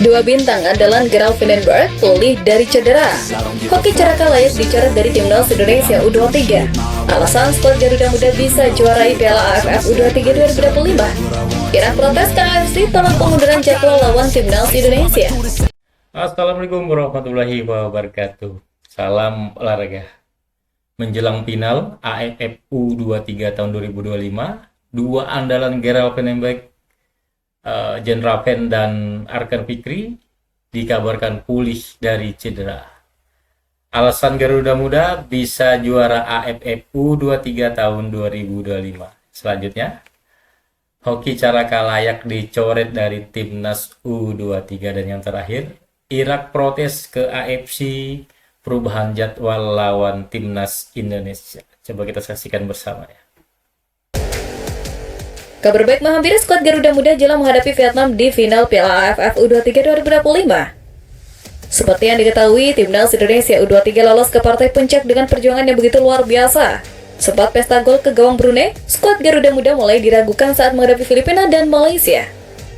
Dua bintang andalan Gerald Vandenberg pulih dari cedera. Hoki Caraka layak dicoret dari Timnas Indonesia U23. Alasan skuad Garuda Muda bisa juarai Piala AFF U23 2025. Irak protes ke AFC tolak pengunduran jadwal lawan Timnas Indonesia. Assalamualaikum warahmatullahi wabarakatuh. Salam olahraga. Menjelang final AFF U23 tahun 2025, dua andalan Gerald Vandenberg, Jean Raven dan Arkan Fikri dikabarkan pulih dari cedera. Alasan Garuda Muda bisa juara AFF U23 tahun 2025. Selanjutnya, Hoki Caraka layak dicoret dari Timnas U23. Dan yang terakhir, Irak protes ke AFC perubahan jadwal lawan Timnas Indonesia. Coba kita saksikan bersama ya. Kabar baik menghampiri skuad Garuda Muda jelang menghadapi Vietnam di final Piala AFF U23 2025. Seperti yang diketahui, Timnas Indonesia U23 lolos ke partai puncak dengan perjuangan yang begitu luar biasa. Sempat pesta gol ke gawang Brunei, skuad Garuda Muda mulai diragukan saat menghadapi Filipina dan Malaysia.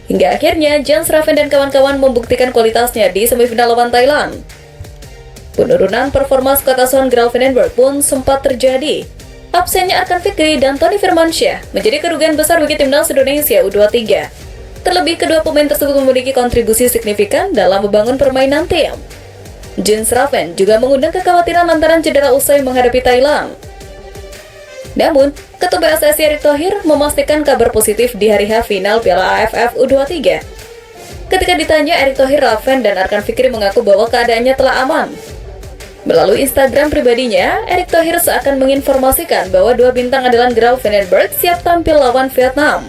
Hingga akhirnya, Jean Raven dan kawan-kawan membuktikan kualitasnya di semifinal lawan Thailand. Penurunan performa skuad asuhan Gerald Vandenberg pun sempat terjadi. Absennya Arkan Fikri dan Tony Firmansyah menjadi kerugian besar bagi Timnas Indonesia U23. Terlebih kedua pemain tersebut memiliki kontribusi signifikan dalam membangun permainan tim. Jean Raven juga mengundang kekhawatiran lantaran cedera usai menghadapi Thailand. Namun, Ketua PSSI Erick Thohir memastikan kabar positif di hari H final Piala AFF U23. Ketika ditanya, Erick Thohir, Raven, dan Arkan Fikri mengaku bahwa keadaannya telah aman. Melalui Instagram pribadinya, Erick Thohir seakan menginformasikan bahwa dua bintang andalan Gerald Vandenberg siap tampil lawan Vietnam.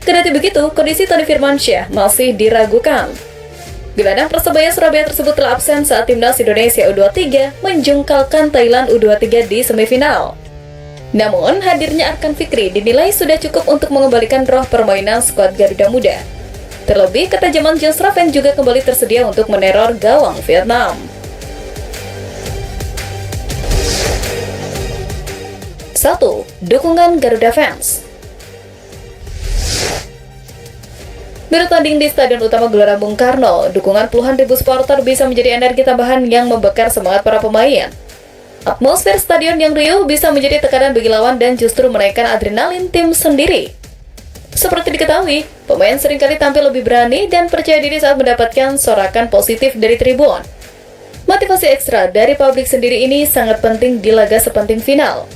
Kendati begitu, kondisi Tony Firmansyah masih diragukan. Gelandang Persebaya Surabaya tersebut telah absen saat Timnas Indonesia U23 menjungkalkan Thailand U23 di semifinal. Namun, hadirnya Arkan Fikri dinilai sudah cukup untuk mengembalikan roh permainan skuad Garuda Muda. Terlebih, ketajaman Jean Raven juga kembali tersedia untuk meneror gawang Vietnam. 1. Dukungan Garuda Fans. Bertanding di Stadion Utama Gelora Bung Karno, dukungan puluhan ribu supporter bisa menjadi energi tambahan yang membakar semangat para pemain. Atmosfer stadion yang riuh bisa menjadi tekanan bagi lawan dan justru menaikkan adrenalin tim sendiri. Seperti diketahui, pemain seringkali tampil lebih berani dan percaya diri saat mendapatkan sorakan positif dari tribun. Motivasi ekstra dari publik sendiri ini sangat penting di laga sepenting final.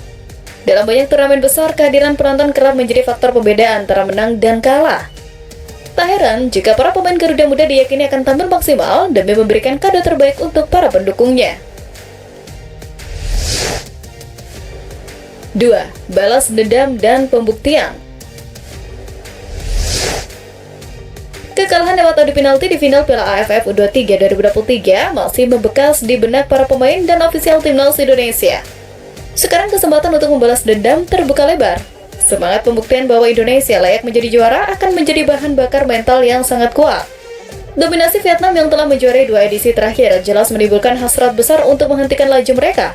Dalam banyak turnamen besar, kehadiran penonton kerap menjadi faktor pembeda antara menang dan kalah. Tak heran jika para pemain Garuda Muda diyakini akan tampil maksimal demi memberikan kado terbaik untuk para pendukungnya. 2. Balas dendam dan pembuktian. Kekalahan lewat adu penalti di final Piala AFF U23 2023 masih membekas di benak para pemain dan ofisial Timnas Indonesia. Sekarang kesempatan untuk membalas dendam terbuka lebar. Semangat pembuktian bahwa Indonesia layak menjadi juara akan menjadi bahan bakar mental yang sangat kuat. Dominasi Vietnam yang telah menjuarai dua edisi terakhir jelas menimbulkan hasrat besar untuk menghentikan laju mereka.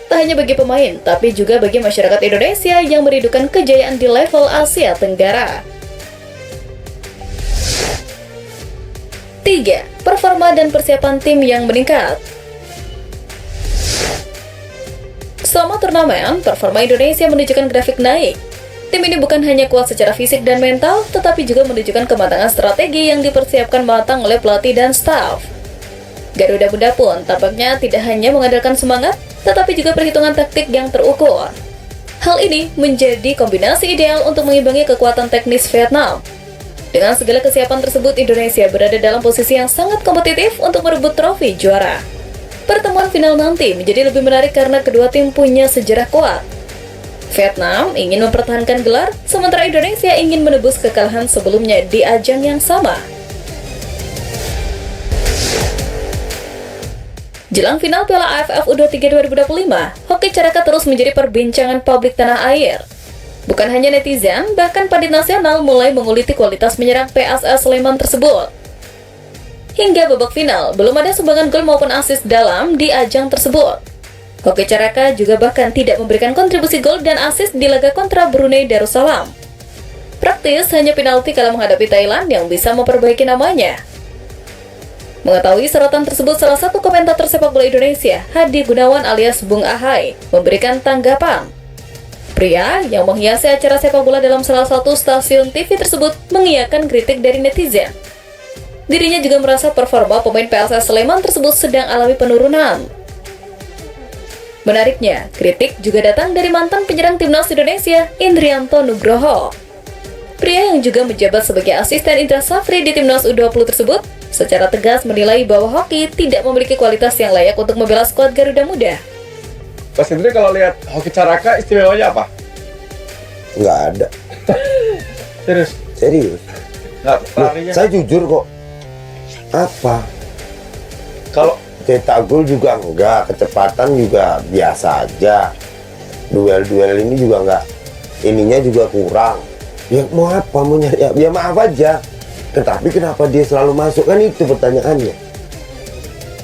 Tak hanya bagi pemain, tapi juga bagi masyarakat Indonesia yang merindukan kejayaan di level Asia Tenggara. 3. Performa dan persiapan tim yang meningkat. Selama turnamen, performa Indonesia menunjukkan grafik naik. Tim ini bukan hanya kuat secara fisik dan mental, tetapi juga menunjukkan kematangan strategi yang dipersiapkan matang oleh pelatih dan staf. Garuda Muda pun tampaknya tidak hanya mengandalkan semangat, tetapi juga perhitungan taktik yang terukur. Hal ini menjadi kombinasi ideal untuk mengimbangi kekuatan teknis Vietnam. Dengan segala kesiapan tersebut, Indonesia berada dalam posisi yang sangat kompetitif untuk merebut trofi juara. Pertemuan final nanti menjadi lebih menarik karena kedua tim punya sejarah kuat. Vietnam ingin mempertahankan gelar, sementara Indonesia ingin menebus kekalahan sebelumnya di ajang yang sama. Jelang final Piala AFF U23 2025, Hoki Caraka terus menjadi perbincangan publik tanah air. Bukan hanya netizen, bahkan pandit nasional mulai menguliti kualitas menyerang PSS Sleman tersebut. Hingga babak final, belum ada sumbangan gol maupun assist dalam di ajang tersebut. Hoki Caraka juga bahkan tidak memberikan kontribusi gol dan assist di laga kontra Brunei Darussalam. Praktis hanya penalti kala menghadapi Thailand yang bisa memperbaiki namanya. Mengetahui sorotan tersebut, salah satu komentator sepak bola Indonesia, Hadi Gunawan alias Bung Ahai, memberikan tanggapan. Pria yang menghiasi acara sepak bola dalam salah satu stasiun TV tersebut mengiyakan kritik dari netizen. Dirinya juga merasa performa pemain PSS Sleman tersebut sedang alami penurunan. Menariknya, kritik juga datang dari mantan penyerang timnas Indonesia, Indrianto Nugroho. Pria yang juga menjabat sebagai asisten Indra Safri di timnas U20 tersebut secara tegas menilai bahwa hoki tidak memiliki kualitas yang layak untuk membela skuad Garuda Muda. Mas Indri kalau lihat hoki Caraka istimewanya apa? Nggak ada. Serius. Nggak, Loh, larinya. saya jujur kok. Apa? Kalau Cetak gol juga enggak, kecepatan juga biasa aja. Duel-duel ini juga enggak, ininya juga kurang. Ya mau apa, mau nyari ya maaf aja. Tetapi kenapa dia selalu masuk, kan itu pertanyaannya.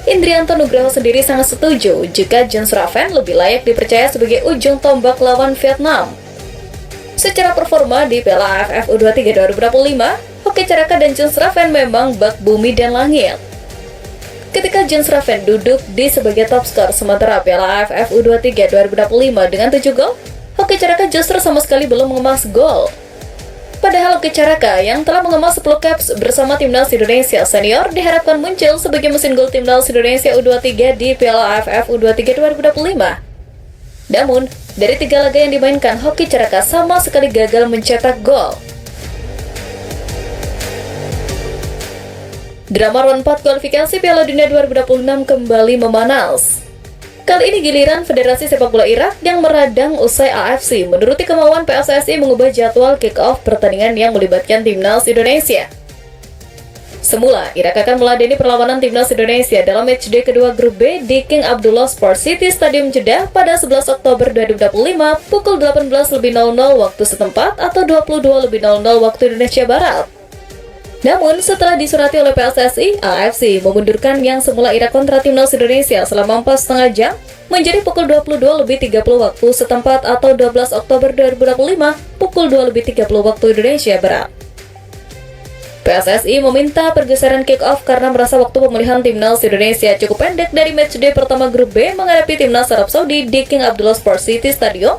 Indrianto Nugroho sendiri sangat setuju jika Jens Raven lebih layak dipercaya sebagai ujung tombak lawan Vietnam. Secara performa di Piala AFF U23 2025, Hoki Caraka dan Jens Raven memang bak bumi dan langit. Ketika Jens Raven duduk di sebagai top skor sementara Piala AFF U23 2025 dengan 7 gol, Hoki Caraka justru sama sekali belum mengemas gol. Padahal Hoki Caraka yang telah mengemas 10 caps bersama timnas Indonesia senior diharapkan muncul sebagai mesin gol timnas Indonesia U23 di Piala AFF U23 2025. Namun, dari 3 laga yang dimainkan, Hoki Caraka sama sekali gagal mencetak gol. Drama round 4 kualifikasi Piala Dunia 2026 kembali memanas. Kali ini giliran Federasi Sepak Bola Irak yang meradang usai AFC menuruti kemauan PSSI mengubah jadwal kick-off pertandingan yang melibatkan timnas Indonesia. Semula, Irak akan meladeni perlawanan timnas Indonesia dalam matchday kedua grup B di King Abdullah Sports City Stadium Jeddah pada 11 Oktober 2025 pukul 18.00 waktu setempat atau 22.00 waktu Indonesia Barat. Namun, setelah disurati oleh PSSI, AFC memundurkan yang semula Irak kontra timnas Indonesia selama 4,5 jam menjadi pukul 22.30 waktu setempat atau 12 Oktober 2025 pukul 2.30 waktu Indonesia Barat. PSSI meminta pergeseran kick-off karena merasa waktu pemulihan timnas Indonesia cukup pendek dari matchday pertama grup B menghadapi timnas Arab Saudi di King Abdullah Sports City Stadium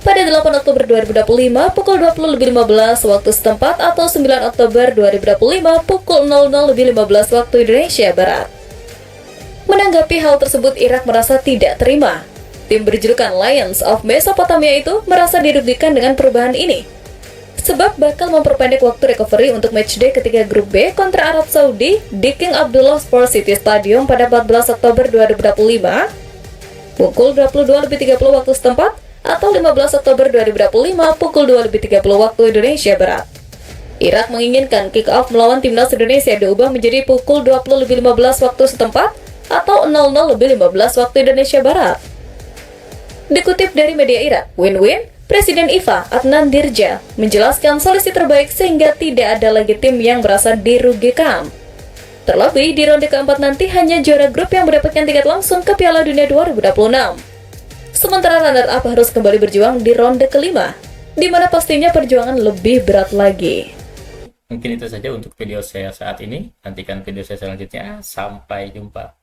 pada 8 Oktober 2025 pukul 20.15 waktu setempat atau 9 Oktober 2025 pukul 00.15 waktu Indonesia Barat. Menanggapi hal tersebut, Irak merasa tidak terima. Tim berjulukan Lions of Mesopotamia itu merasa dirugikan dengan perubahan ini, sebab bakal memperpendek waktu recovery untuk matchday ketiga grup B kontra Arab Saudi di King Abdullah Sports City Stadium pada 14 Oktober 2025 pukul 22.30 waktu setempat atau 15 Oktober 2025 pukul 2.30 waktu Indonesia Barat. Irak menginginkan kick-off melawan timnas Indonesia diubah menjadi pukul 20.15 waktu setempat atau 00.15 waktu Indonesia Barat. Dikutip dari media Irak, Win-Win, Presiden IFA Adnan Dirja menjelaskan solusi terbaik sehingga tidak ada lagi tim yang merasa dirugikan. Terlebih di ronde keempat nanti hanya juara grup yang mendapatkan tiket langsung ke Piala Dunia 2026. Sementara runner-up harus kembali berjuang di ronde kelima, di mana pastinya perjuangan lebih berat lagi. Mungkin itu saja untuk video saya saat ini. Nantikan video saya selanjutnya. Sampai jumpa.